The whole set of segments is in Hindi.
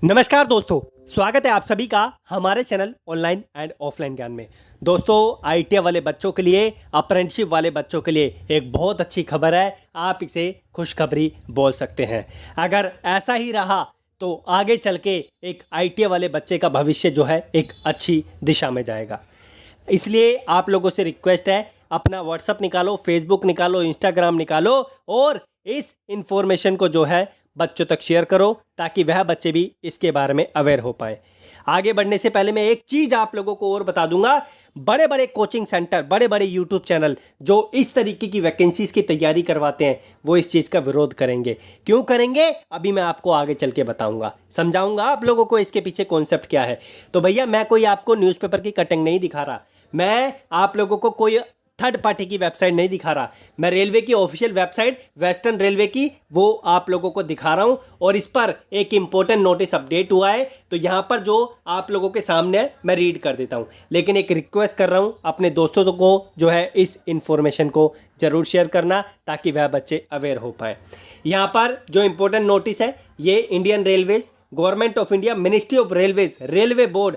नमस्कार दोस्तों, स्वागत है आप सभी का हमारे चैनल ऑनलाइन एंड ऑफलाइन ज्ञान में। दोस्तों, आईटीआई वाले बच्चों के लिए, अप्रेंटिसशिप वाले बच्चों के लिए एक बहुत अच्छी खबर है। आप इसे खुशखबरी बोल सकते हैं। अगर ऐसा ही रहा तो आगे चल के एक आईटीआई वाले बच्चे का भविष्य जो है एक अच्छी दिशा में जाएगा। इसलिए आप लोगों से रिक्वेस्ट है, अपना व्हाट्सअप निकालो, फेसबुक निकालो, इंस्टाग्राम निकालो और इस इंफॉर्मेशन को जो है बच्चों तक शेयर करो ताकि वह बच्चे भी इसके बारे में अवेयर हो पाए। आगे बढ़ने से पहले मैं एक चीज़ आप लोगों को और बता दूंगा। बड़े बड़े कोचिंग सेंटर, बड़े बड़े यूट्यूब चैनल जो इस तरीके की वैकेंसीज की तैयारी करवाते हैं, वो इस चीज़ का विरोध करेंगे। क्यों करेंगे, अभी मैं आपको आगे चल के बताऊंगा, समझाऊंगा आप लोगों को इसके पीछे कॉन्सेप्ट क्या है। तो भैया, मैं कोई आपको न्यूज़पेपर की कटिंग नहीं दिखा रहा, मैं आप लोगों को कोई थर्ड पार्टी की वेबसाइट नहीं दिखा रहा। मैं रेलवे की ऑफिशियल वेबसाइट वेस्टर्न रेलवे की वो आप लोगों को दिखा रहा हूं और इस पर एक इंपॉर्टेंट नोटिस अपडेट हुआ है, तो यहां पर जो आप लोगों के सामने है मैं रीड कर देता हूं। लेकिन एक रिक्वेस्ट कर रहा हूं, अपने दोस्तों को जो है इस इंफॉर्मेशन को जरूर शेयर करना ताकि वह बच्चे अवेयर हो पाए। यहां पर जो इंपॉर्टेंट नोटिस है, ये Indian railways, government of India, ministry of railways, railway board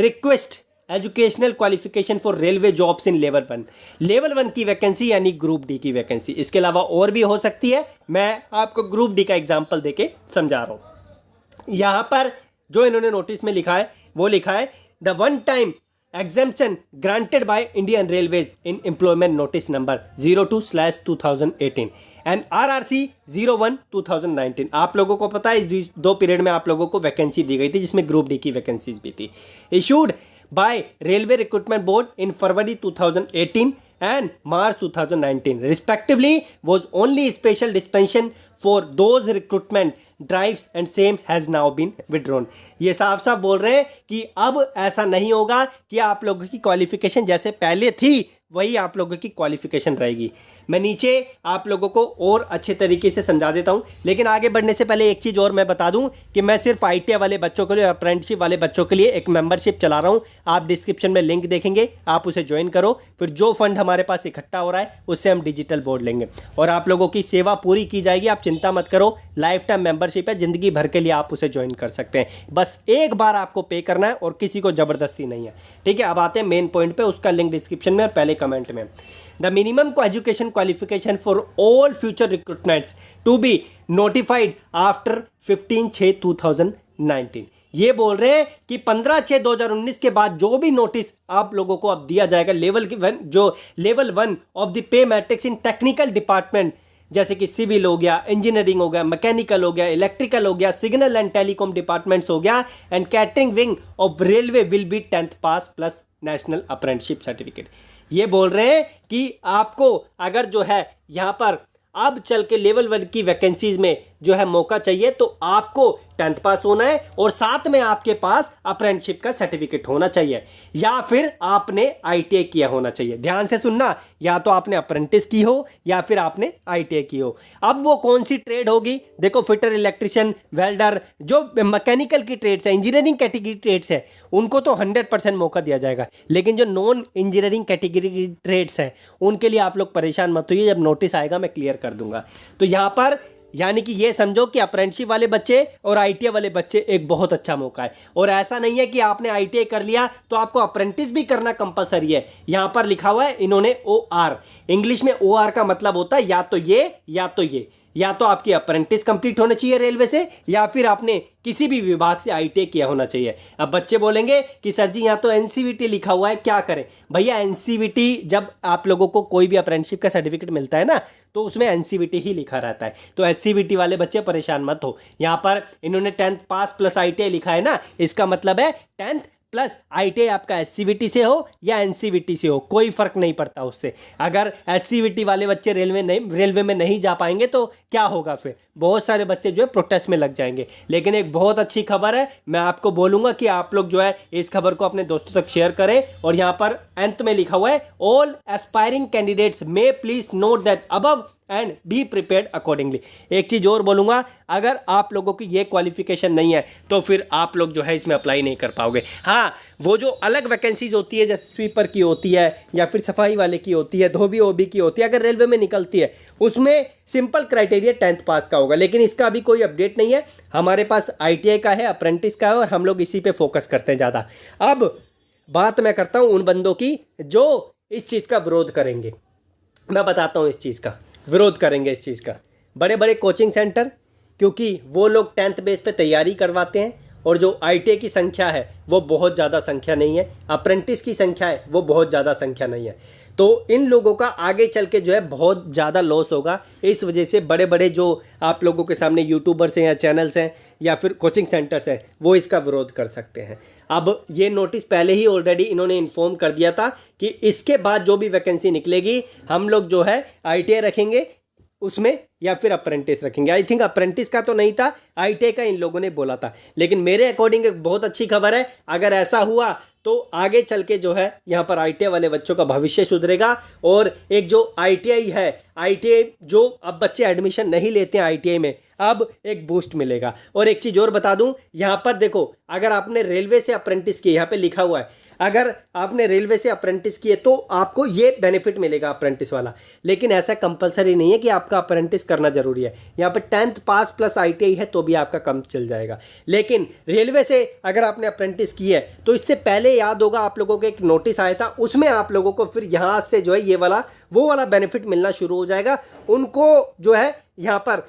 request educational qualification for railway jobs in level one की वैकेंसी यानी ग्रुप डी की वैकेंसी। इसके अलावा और भी हो सकती है, मैं आपको ग्रुप डी का एग्जांपल देके समझा रहा हूं। यहां पर जो इन्होंने नोटिस में लिखा है वो लिखा है, the one time exemption granted by Indian railways in employment notice number 02/2018 and RRC 01/2019। आप लोगों को पता है इस दो पीरियड में आप लोगों को वैकेंसी दी गई थी जिसमें ग्रुप डी की वैकेंसीज भी थी। Issued by Railway Recruitment Board in February 2018 and March 2019 respectively was only special dispensation for those recruitment drives and same has now been withdrawn। ये साफ साफ बोल रहे हैं कि अब ऐसा नहीं होगा कि आप लोगों की क्वालिफिकेशन जैसे पहले थी वही आप लोगों की क्वालिफिकेशन रहेगी। मैं नीचे आप लोगों को और अच्छे तरीके से समझा देता हूं, लेकिन आगे बढ़ने से पहले एक चीज़ और मैं बता दूं कि मैं सिर्फ आईटीआई वाले बच्चों के लिए, अप्रेंटिसशिप वाले बच्चों के लिए एक मेंबरशिप चला रहा हूं। आप डिस्क्रिप्शन में लिंक देखेंगे, आप उसे ज्वाइन करो। फिर जो फंड हमारे पास इकट्ठा हो रहा है उससे हम डिजिटल बोर्ड लेंगे और आप लोगों की सेवा पूरी की जाएगी। आप चिंता मत करो, लाइफ टाइम मेंबरशिप है, जिंदगी भर के लिए आप उसे ज्वाइन कर सकते हैं। बस एक बार आपको पे करना है और किसी को जबरदस्ती नहीं है। ठीक है, अब आते हैं मेन पॉइंट पे, उसका लिंक डिस्क्रिप्शन में और पहले कमेंट में। The minimum education qualification for all future recruitments to be notified after 15/6/2019। ये बोल रहे हैं कि 15/6/2019 के बाद जो भी नोटिस आप लोगों को अब दिया जाएगा, level one of the pay matrix in technical department, जैसे कि सिविल हो गया, इंजीनियरिंग हो गया, मैकेनिकल हो गया, इलेक्ट्रिकल हो गया, सिग्नल एंड टेलीकॉम डिपार्टमेंट्स हो गया and catering wing of railway will be 10th pass plus national apprenticeship certificate. ये बोल रहे हैं कि आपको अगर जो है यहाँ पर अब चल के लेवल वन की वैकेंसीज में जो है मौका चाहिए तो आपको 10th पास होना है और साथ में आपके पास अप्रेंटिसशिप का सर्टिफिकेट होना चाहिए या फिर आपने आईटीआई किया होना चाहिए। ध्यान से सुनना, या तो आपने अप्रेंटिस की हो या फिर आपने आईटीआई की हो। अब वो कौन सी ट्रेड होगी, देखो, फिटर, इलेक्ट्रिशियन, वेल्डर, जो मैकेनिकल की ट्रेड्स है, इंजीनियरिंग कैटेगरी ट्रेड्स है, उनको तो 100% मौका दिया जाएगा। लेकिन जो नॉन इंजीनियरिंग कैटेगरी की ट्रेड्स हैं उनके लिए आप लोग परेशान मत होइए, जब नोटिस आएगा मैं क्लियर कर दूंगा। तो यहाँ पर यानी कि ये समझो कि अप्रेंटिसशिप वाले बच्चे और आईटीआई वाले बच्चे एक बहुत अच्छा मौका है। और ऐसा नहीं है कि आपने आईटीआई कर लिया तो आपको अप्रेंटिस भी करना कंपलसरी है। यहां पर लिखा हुआ है इन्होंने OR, इंग्लिश में OR का मतलब होता है या तो ये या तो ये, या तो आपकी अप्रेंटिस कंप्लीट होना चाहिए रेलवे से या फिर आपने किसी भी विभाग से आईटीआई किया होना चाहिए। अब बच्चे बोलेंगे कि सर जी यहाँ तो एनसीवीटी लिखा हुआ है, क्या करें? भैया, एनसीवीटी जब आप लोगों को कोई भी अप्रेंटिसशिप का सर्टिफिकेट मिलता है ना तो उसमें एनसीवीटी ही लिखा रहता है। तो एससीवीटी वाले बच्चे परेशान मत हो। यहाँ पर इन्होंने 10th पास प्लस आईटीआई लिखा है ना, इसका मतलब है 10th प्लस आईटीआई आपका एससीवीटी से हो या एनसीवीटी से हो, कोई फर्क नहीं पड़ता उससे। अगर एससीवीटी वाले बच्चे रेलवे में नहीं जा पाएंगे तो क्या होगा? फिर बहुत सारे बच्चे जो है प्रोटेस्ट में लग जाएंगे। लेकिन एक बहुत अच्छी खबर है, मैं आपको बोलूंगा कि आप लोग जो है इस खबर को अपने दोस्तों तक शेयर करें। और यहाँ पर अंत में लिखा हुआ है, all aspiring candidates may please note that above and be prepared accordingly. एक चीज़ और बोलूँगा, अगर आप लोगों की ये क्वालिफिकेशन नहीं है तो फिर आप लोग जो है इसमें अप्लाई नहीं कर पाओगे। हाँ, वो जो अलग वैकेंसीज होती है जैसे स्वीपर की होती है या फिर सफाई वाले की होती है, धोबी ओबी की होती है, अगर रेलवे में निकलती है उसमें सिंपल क्राइटेरिया 10th पास का होगा, लेकिन इसका अभी कोई अपडेट नहीं है। हमारे पास ITI का है, अप्रेंटिस का है, और हम लोग इसी पे फोकस करते हैं ज़्यादा। अब बात मैं करता हूँ उन बंदों की जो इस चीज़ का विरोध करेंगे। मैं बताता हूँ इस चीज़ का विरोध करेंगे, इस चीज़ का बड़े बड़े कोचिंग सेंटर, क्योंकि वो लोग 10th बेस पे तैयारी करवाते हैं, और जो ITI की संख्या है वो बहुत ज़्यादा संख्या नहीं है, अप्रेंटिस की संख्या है वो बहुत ज़्यादा संख्या नहीं है। तो इन लोगों का आगे चल के जो है बहुत ज़्यादा लॉस होगा। इस वजह से बड़े बड़े जो आप लोगों के सामने यूट्यूबर्स हैं या चैनल्स हैं या फिर कोचिंग सेंटर्स हैं वो इसका विरोध कर सकते हैं। अब ये नोटिस पहले ही ऑलरेडी इन्होंने इन्फॉर्म कर दिया था कि इसके बाद जो भी वैकेंसी निकलेगी हम लोग जो है ITI रखेंगे उसमें या फिर अप्रेंटिस रखेंगे। आई थिंक अप्रेंटिस का तो नहीं था, ITI का इन लोगों ने बोला था। लेकिन मेरे अकॉर्डिंग एक बहुत अच्छी खबर है, अगर ऐसा हुआ तो आगे चल के जो है यहाँ पर ITI वाले बच्चों का भविष्य सुधरेगा। और एक जो ITI है, ITI जो अब बच्चे एडमिशन नहीं लेते हैं ITI में, अब एक बूस्ट मिलेगा। और एक चीज़ और बता दूं, यहाँ पर देखो, अगर आपने रेलवे से अप्रेंटिस किए, यहाँ पे लिखा हुआ है, अगर आपने रेलवे से अप्रेंटिस किए तो आपको ये बेनिफिट मिलेगा अप्रेंटिस वाला। लेकिन ऐसा कंपलसरी नहीं है कि आपका अप्रेंटिस करना जरूरी है। यहाँ पे 10th पास प्लस ITI है तो भी आपका कम चल जाएगा। लेकिन रेलवे से अगर आपने अप्रेंटिस की है तो इससे पहले याद होगा आप लोगों को एक नोटिस आया था, उसमें आप लोगों को फिर यहाँ से जो है ये वाला वो वाला बेनिफिट मिलना शुरू हो जाएगा। उनको जो है यहाँ पर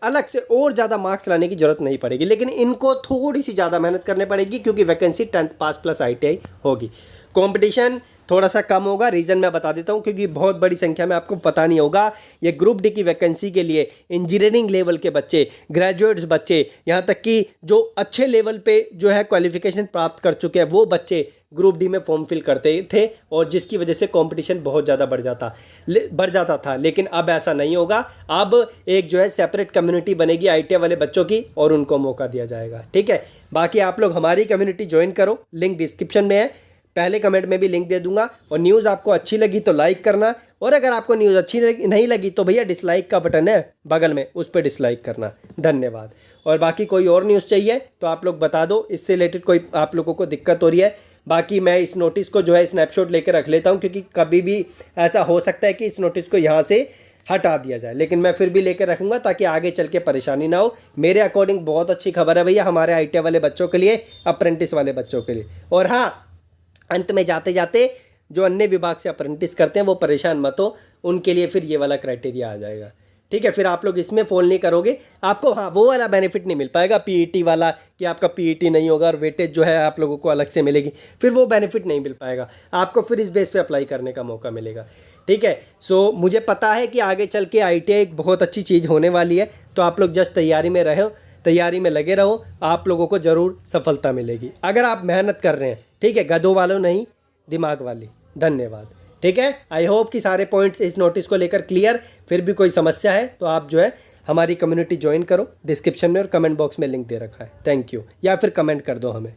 अलग से और ज़्यादा मार्क्स लाने की जरूरत नहीं पड़ेगी, लेकिन इनको थोड़ी सी ज़्यादा मेहनत करनी पड़ेगी क्योंकि वैकेंसी 10th पास प्लस ITI होगी। कंपटीशन थोड़ा सा कम होगा, रीज़न मैं बता देता हूँ, क्योंकि बहुत बड़ी संख्या में आपको पता नहीं होगा। ये ग्रुप डी की वैकेंसी के लिए इंजीनियरिंग लेवल के बच्चे, ग्रेजुएट्स बच्चे, यहाँ तक कि जो अच्छे लेवल पे जो है क्वालिफिकेशन प्राप्त कर चुके हैं वो बच्चे ग्रुप डी में फॉर्म फिल करते थे, और जिसकी वजह से कंपटीशन बहुत ज़्यादा बढ़ जाता था। लेकिन अब ऐसा नहीं होगा। अब एक जो है सेपरेट कम्युनिटी बनेगी ITI वाले बच्चों की और उनको मौका दिया जाएगा। ठीक है, बाकी आप लोग हमारी कम्युनिटी ज्वाइन करो, लिंक डिस्क्रिप्शन में है, पहले कमेंट में भी लिंक दे दूंगा। और न्यूज़ आपको अच्छी लगी तो लाइक करना, और अगर आपको न्यूज़ अच्छी नहीं लगी तो भैया डिसलाइक का बटन है बगल में, उस पर डिसलाइक करना। धन्यवाद। और बाकी कोई और न्यूज़ चाहिए तो आप लोग बता दो, इससे रिलेटेड कोई आप लोगों को दिक्कत हो रही है। बाकी मैं इस नोटिस को जो है स्नैपशॉट लेकर रख लेता हूँ, क्योंकि कभी भी ऐसा हो सकता है कि इस नोटिस को यहाँ से हटा दिया जाए, लेकिन मैं फिर भी लेकर रखूँगा ताकि आगे चल के परेशानी ना हो। मेरे अकॉर्डिंग बहुत अच्छी खबर है भैया हमारे ITI वाले बच्चों के लिए, अप्रेंटिस वाले बच्चों के लिए। और हाँ, अंत में जाते जाते जो अन्य विभाग से अप्रेंटिस करते हैं वो परेशान मत हो, उनके लिए फिर ये वाला क्राइटेरिया आ जाएगा। ठीक है, फिर आप लोग इसमें फॉल नहीं करोगे, आपको हाँ वो वाला बेनिफिट नहीं मिल पाएगा PET वाला, कि आपका PET नहीं होगा और वेटेज जो है आप लोगों को अलग से मिलेगी, फिर वो बेनिफिट नहीं मिल पाएगा आपको, फिर इस बेस पे अप्लाई करने का मौका मिलेगा। ठीक है, सो मुझे पता है कि आगे चल के ITI एक बहुत अच्छी चीज़ होने वाली है, तो आप लोग जस्ट तैयारी में रहो, तैयारी में लगे रहो, आप लोगों को ज़रूर सफलता मिलेगी अगर आप मेहनत कर रहे हैं। ठीक है, गधों वालों नहीं, दिमाग वाली। धन्यवाद। ठीक है, आई होप कि सारे पॉइंट्स इस नोटिस को लेकर क्लियर। फिर भी कोई समस्या है तो आप जो है हमारी कम्युनिटी ज्वाइन करो, डिस्क्रिप्शन में और कमेंट बॉक्स में लिंक दे रखा है। थैंक यू, या फिर कमेंट कर दो हमें।